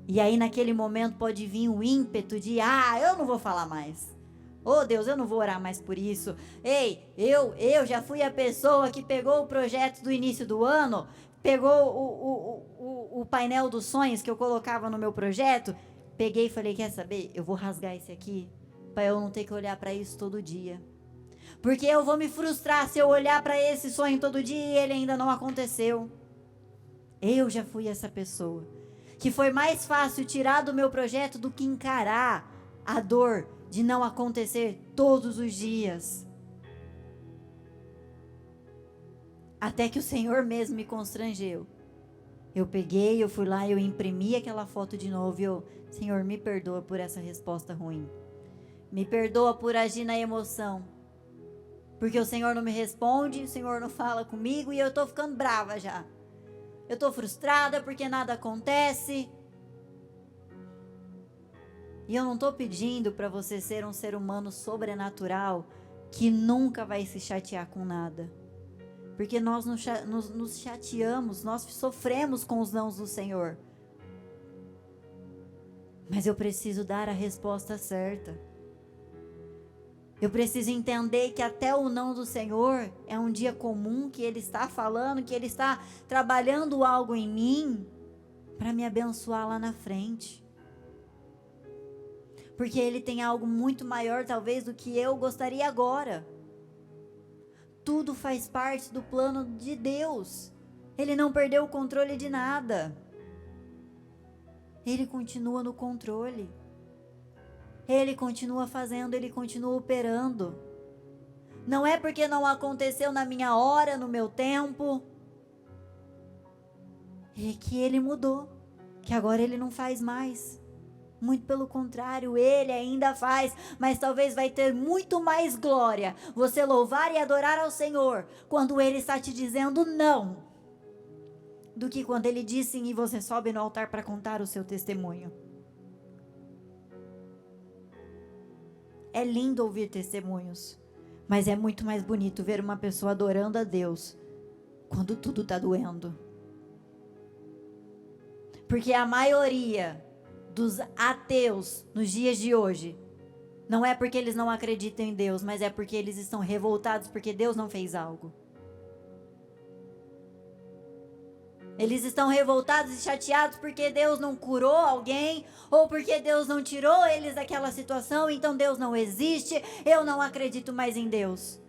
E aí naquele momento pode vir o ímpeto de, eu não vou falar mais. Deus, eu não vou orar mais por isso. Ei, eu já fui a pessoa que pegou o projeto do início do ano, pegou o painel dos sonhos que eu colocava no meu projeto, peguei e falei, quer saber? Eu vou rasgar esse aqui, para eu não ter que olhar para isso todo dia. Porque eu vou me frustrar se eu olhar para esse sonho todo dia e ele ainda não aconteceu. Eu já fui essa pessoa, que foi mais fácil tirar do meu projeto do que encarar a dor de não acontecer todos os dias. Até que o Senhor mesmo me constrangeu. Eu peguei, eu fui lá, eu imprimi aquela foto de novo e Senhor, me perdoa por essa resposta ruim. Me perdoa por agir na emoção. Porque o Senhor não me responde, o Senhor não fala comigo e eu tô ficando brava já. Eu tô frustrada porque nada acontece. E eu não estou pedindo para você ser um ser humano sobrenatural que nunca vai se chatear com nada. Porque nós nos chateamos, nós sofremos com os nãos do Senhor. Mas eu preciso dar a resposta certa. Eu preciso entender que até o não do Senhor é um dia comum, que Ele está falando, que Ele está trabalhando algo em mim para me abençoar lá na frente. Porque Ele tem algo muito maior talvez do que eu gostaria agora. Tudo faz parte do plano de Deus. Ele não perdeu o controle de nada. Ele continua no controle. Ele continua fazendo, Ele continua operando. Não é porque não aconteceu na minha hora, no meu tempo, é que Ele mudou, que agora Ele não faz mais. Muito pelo contrário, Ele ainda faz, mas talvez vai ter muito mais glória você louvar e adorar ao Senhor quando Ele está te dizendo não, do que quando Ele diz sim e você sobe no altar para contar o seu testemunho. É lindo ouvir testemunhos, mas é muito mais bonito ver uma pessoa adorando a Deus quando tudo está doendo. Porque a maioria dos ateus nos dias de hoje, não é porque eles não acreditam em Deus, mas é porque eles estão revoltados porque Deus não fez algo. Eles estão revoltados e chateados porque Deus não curou alguém, ou porque Deus não tirou eles daquela situação, então Deus não existe, eu não acredito mais em Deus.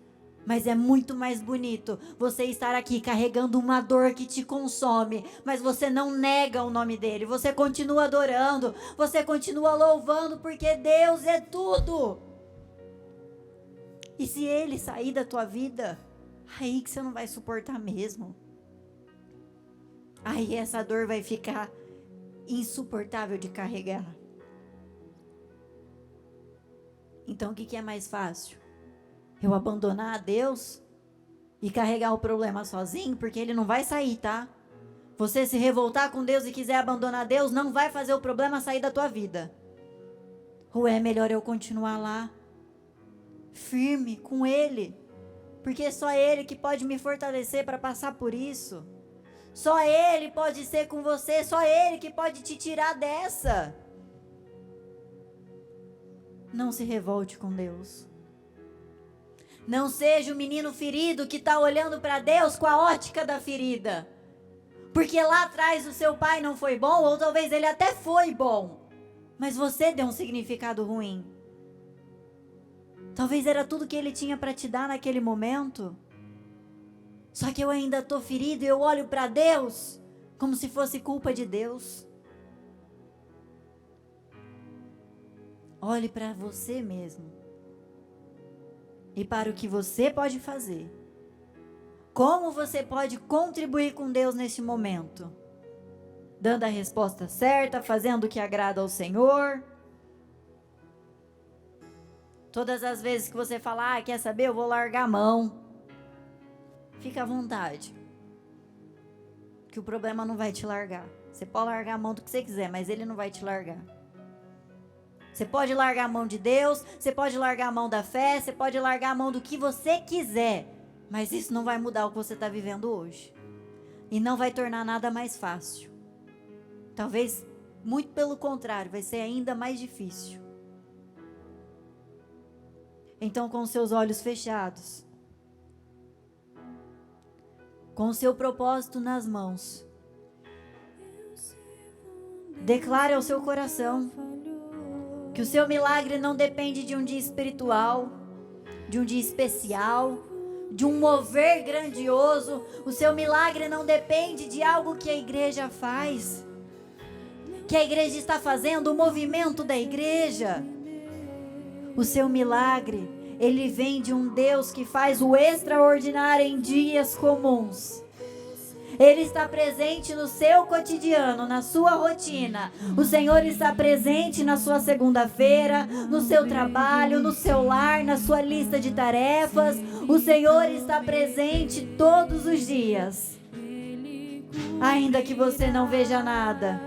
Mas é muito mais bonito você estar aqui carregando uma dor que te consome, mas você não nega o nome dele, você continua adorando, você continua louvando, porque Deus é tudo. E se ele sair da tua vida, aí que você não vai suportar mesmo. Aí essa dor vai ficar insuportável de carregar. Então o que é mais fácil? Eu abandonar a Deus e carregar o problema sozinho? Porque ele não vai sair, tá? Você se revoltar com Deus e quiser abandonar Deus, não vai fazer o problema sair da tua vida. Ou é melhor eu continuar lá, firme com Ele? Porque é só Ele que pode me fortalecer para passar por isso. Só Ele pode ser com você, só Ele que pode te tirar dessa. Não se revolte com Deus. Não seja o menino ferido que está olhando para Deus com a ótica da ferida. Porque lá atrás o seu pai não foi bom, ou talvez ele até foi bom, mas você deu um significado ruim. Talvez era tudo que ele tinha para te dar naquele momento. Só que eu ainda estou ferido e eu olho para Deus como se fosse culpa de Deus. Olhe para você mesmo e para o que você pode fazer. Como você pode contribuir com Deus neste momento? Dando a resposta certa, fazendo o que agrada ao Senhor. Todas as vezes que você falar, quer saber, eu vou largar a mão. Fica à vontade. Que o problema não vai te largar. Você pode largar a mão do que você quiser, mas ele não vai te largar. Você pode largar a mão de Deus, você pode largar a mão da fé, você pode largar a mão do que você quiser. Mas isso não vai mudar o que você está vivendo hoje. E não vai tornar nada mais fácil. Talvez, muito pelo contrário, vai ser ainda mais difícil. Então, com os seus olhos fechados, com o seu propósito nas mãos, declare ao seu coração que o seu milagre não depende de um dia espiritual, de um dia especial, de um mover grandioso. O seu milagre não depende de algo que a igreja faz, que a igreja está fazendo, o movimento da igreja. O seu milagre, ele vem de um Deus que faz o extraordinário em dias comuns. Ele está presente no seu cotidiano, na sua rotina. O Senhor está presente na sua segunda-feira, no seu trabalho, no seu lar, na sua lista de tarefas. O Senhor está presente todos os dias. Ainda que você não veja nada.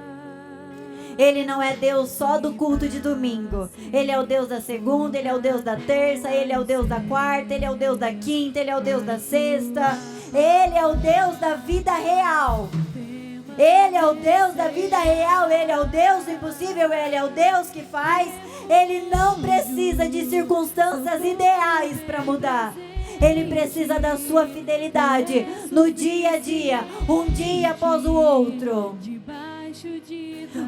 Ele não é Deus só do culto de domingo. Ele é o Deus da segunda, Ele é o Deus da terça, Ele é o Deus da quarta, Ele é o Deus da quinta, Ele é o Deus da sexta. Ele é o Deus da vida real. Ele é o Deus da vida real, Ele é o Deus do impossível, Ele é o Deus que faz. Ele não precisa de circunstâncias ideais para mudar. Ele precisa da sua fidelidade no dia a dia, um dia após o outro.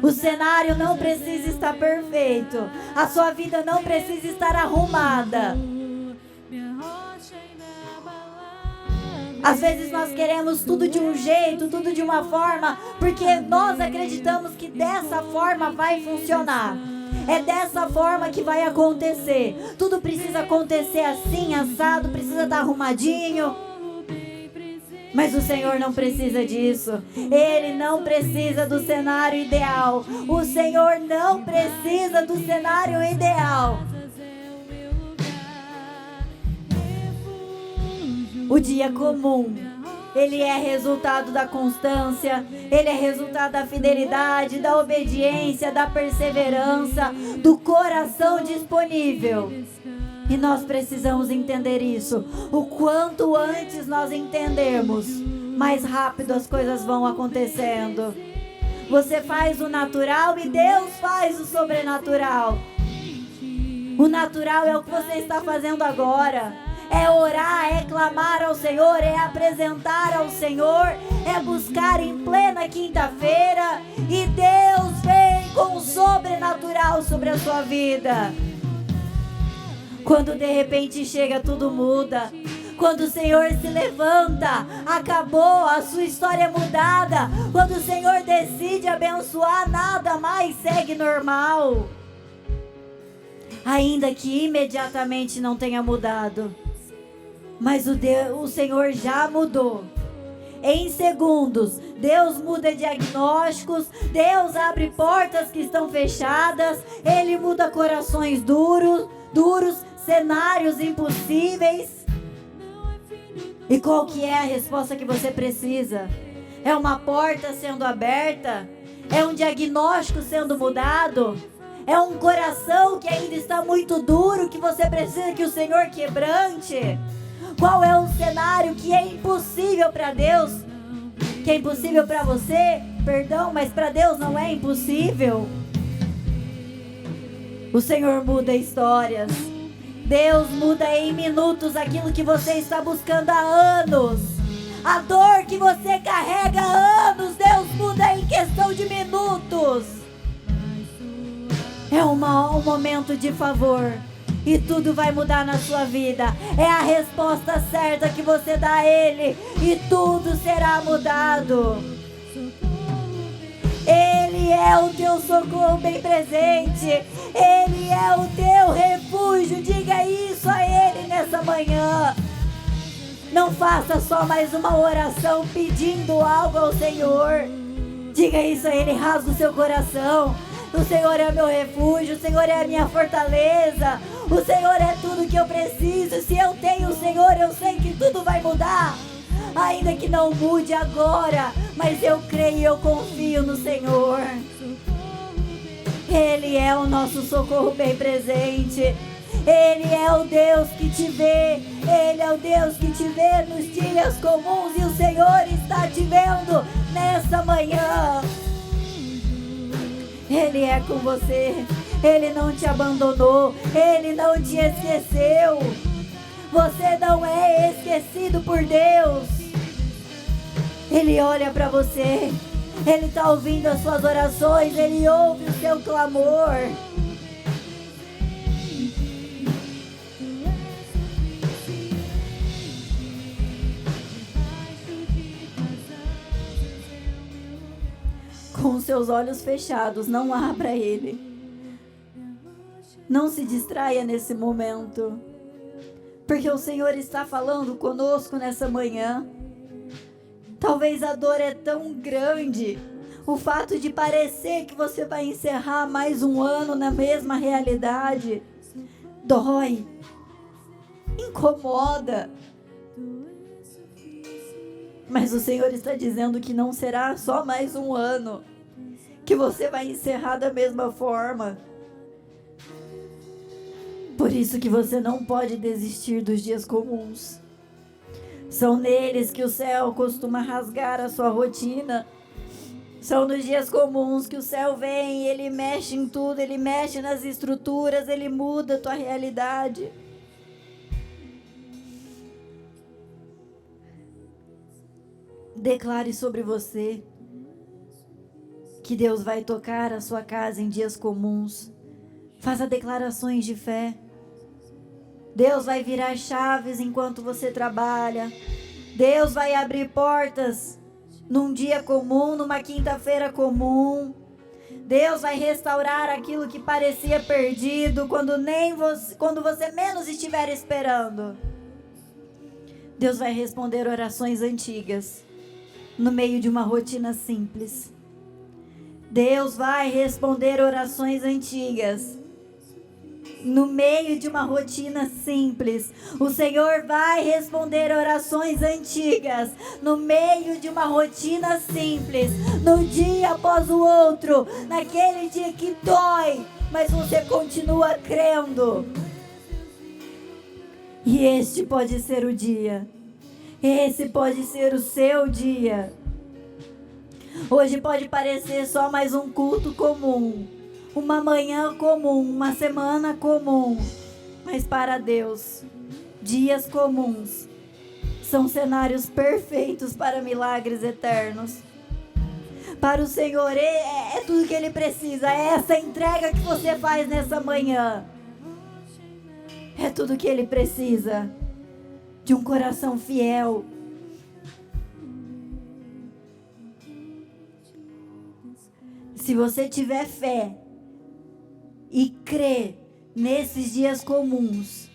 O cenário não precisa estar perfeito. A sua vida não precisa estar arrumada. Às vezes nós queremos tudo de um jeito, tudo de uma forma, porque nós acreditamos que dessa forma vai funcionar. É dessa forma que vai acontecer. Tudo precisa acontecer assim, assado, precisa estar arrumadinho. Mas o Senhor não precisa disso. Ele não precisa do cenário ideal. O Senhor não precisa do cenário ideal. O dia comum, ele é resultado da constância, ele é resultado da fidelidade, da obediência, da perseverança, do coração disponível. E nós precisamos entender isso. O quanto antes nós entendermos, mais rápido as coisas vão acontecendo. Você faz o natural e Deus faz o sobrenatural. O natural é o que você está fazendo agora. É orar, é clamar ao Senhor, é apresentar ao Senhor, é buscar em plena quinta-feira. E Deus vem com o sobrenatural sobre a sua vida. Quando de repente chega, tudo muda. Quando o Senhor se levanta, acabou, a sua história é mudada. Quando o Senhor decide abençoar, nada mais segue normal. Ainda que imediatamente não tenha mudado. Mas o Senhor já mudou. Em segundos, Deus muda diagnósticos, Deus abre portas que estão fechadas, Ele muda corações duros, cenários impossíveis. E qual que é a resposta que você precisa? É uma porta sendo aberta? É um diagnóstico sendo mudado? É um coração que ainda está muito duro, que você precisa que o Senhor quebrante? Qual é o cenário que é impossível para Deus? Que é impossível para você? Perdão, mas para Deus não é impossível. O Senhor muda histórias. Deus muda em minutos aquilo que você está buscando há anos. A dor que você carrega há anos, Deus muda em questão de minutos. É um momento de favor. E tudo vai mudar na sua vida. É a resposta certa que você dá a Ele. E tudo será mudado. Ele é o teu socorro bem presente. Ele é o teu refúgio. Diga isso a Ele nessa manhã. Não faça só mais uma oração pedindo algo ao Senhor. Diga isso a Ele, rasga o seu coração. O Senhor é meu refúgio, o Senhor é a minha fortaleza, o Senhor é tudo que eu preciso. Se eu tenho o Senhor, eu sei que tudo vai mudar, ainda que não mude agora, mas eu creio e eu confio no Senhor. Ele é o nosso socorro bem presente. Ele é o Deus que te vê. Ele é o Deus que te vê nos dias comuns, e o Senhor está te vendo nessa manhã. Ele é com você. Ele não te abandonou. Ele não te esqueceu. Você não é esquecido por Deus. Ele olha para você. Ele está ouvindo as suas orações. Ele ouve o seu clamor. Com seus olhos fechados, não abra Ele. Não se distraia nesse momento, porque o Senhor está falando conosco nessa manhã. Talvez a dor é tão grande, o fato de parecer que você vai encerrar mais um ano na mesma realidade, dói, incomoda. Mas o Senhor está dizendo que não será só mais um ano, que você vai encerrar da mesma forma. Por isso que você não pode desistir dos dias comuns. São neles que o céu costuma rasgar a sua rotina. São nos dias comuns que o céu vem e ele mexe em tudo, ele mexe nas estruturas, ele muda a tua realidade. Declare sobre você que Deus vai tocar a sua casa em dias comuns. Faça declarações de fé. Deus vai virar chaves enquanto você trabalha. Deus vai abrir portas num dia comum, numa quinta-feira comum. Deus vai restaurar aquilo que parecia perdido quando você menos estiver esperando. Deus vai responder orações antigas no meio de uma rotina simples. Deus vai responder orações antigas no meio de uma rotina simples. O Senhor vai responder orações antigas no meio de uma rotina simples, num dia após o outro, naquele dia que dói, mas você continua crendo. E este pode ser o dia. Esse pode ser o seu dia. Hoje pode parecer só mais um culto comum, uma manhã comum, uma semana comum, mas para Deus, dias comuns são cenários perfeitos para milagres eternos. Para o Senhor é tudo que Ele precisa, é essa entrega que você faz nessa manhã, é tudo que Ele precisa, de um coração fiel. Se você tiver fé e crer nesses dias comuns,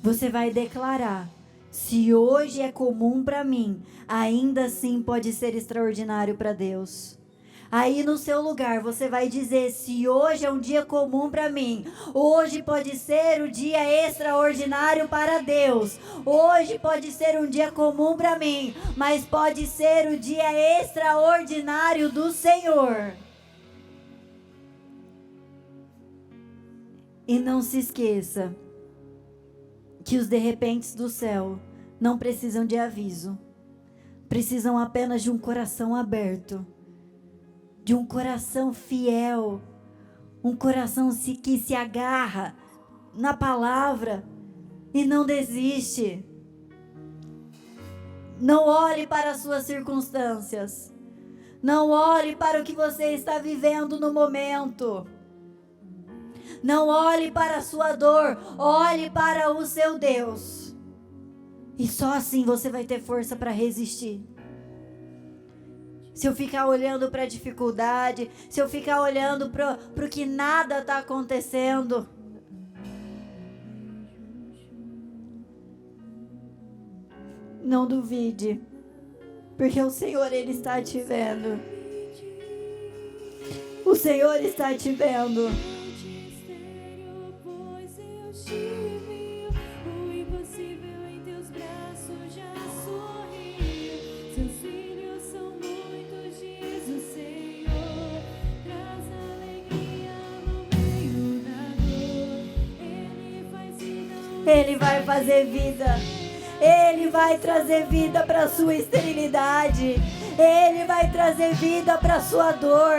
você vai declarar: se hoje é comum para mim, ainda assim pode ser extraordinário para Deus. Aí no seu lugar você vai dizer: se hoje é um dia comum para mim, hoje pode ser o dia extraordinário para Deus. Hoje pode ser um dia comum para mim, mas pode ser o dia extraordinário do Senhor. E não se esqueça que os de repentes do céu não precisam de aviso, precisam apenas de um coração aberto, de um coração fiel, um coração que se agarra na palavra e não desiste. Não olhe para as suas circunstâncias, não olhe para o que você está vivendo no momento, não olhe para a sua dor, olhe para o seu Deus, e só assim você vai ter força para resistir. Se eu ficar olhando para a dificuldade, se eu ficar olhando para o que nada está acontecendo, não duvide, porque o Senhor, Ele está te vendo. O Senhor está te vendo. Ele vai fazer vida. Ele vai trazer vida para a sua esterilidade. Ele vai trazer vida para a sua dor.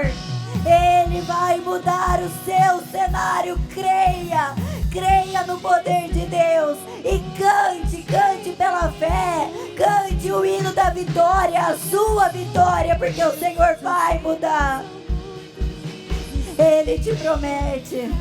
Ele vai mudar o seu cenário. Creia. Creia no poder de Deus. E cante pela fé. Cante o hino da vitória, a sua vitória, porque o Senhor vai mudar. Ele te promete.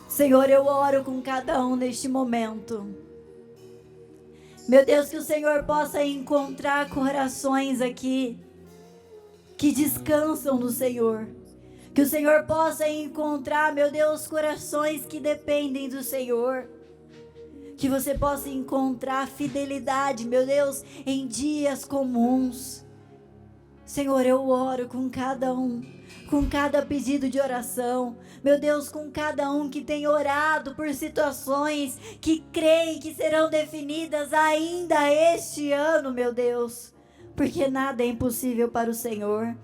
Senhor, eu oro com cada um neste momento. Meu Deus, que o Senhor possa encontrar corações aqui que descansam no Senhor. Que o Senhor possa encontrar, meu Deus, corações que dependem do Senhor. Que você possa encontrar fidelidade, meu Deus, em dias comuns. Senhor, eu oro com cada um, com cada pedido de oração. Meu Deus, com cada um que tem orado por situações que creem que serão definidas ainda este ano, meu Deus. porque nada é impossível para o Senhor.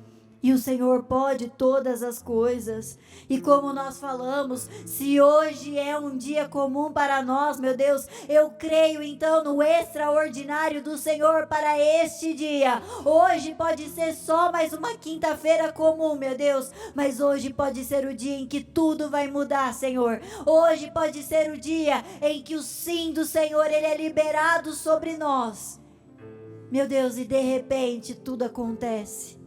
E o Senhor pode todas as coisas. E como nós falamos, se hoje é um dia comum para nós, meu Deus, eu creio então no extraordinário do Senhor para este dia. Hoje pode ser só mais uma quinta-feira comum, meu Deus, mas hoje pode ser o dia em que tudo vai mudar, Senhor. Hoje pode ser o dia em que o sim do Senhor, ele é liberado sobre nós. Meu Deus, e de repente tudo acontece.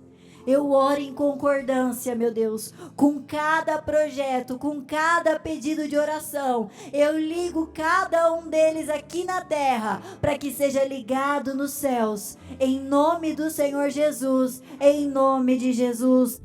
Eu oro em concordância, meu Deus, com cada projeto, com cada pedido de oração. Eu ligo cada um deles aqui na terra, para que seja ligado nos céus. Em nome do Senhor Jesus, em nome de Jesus.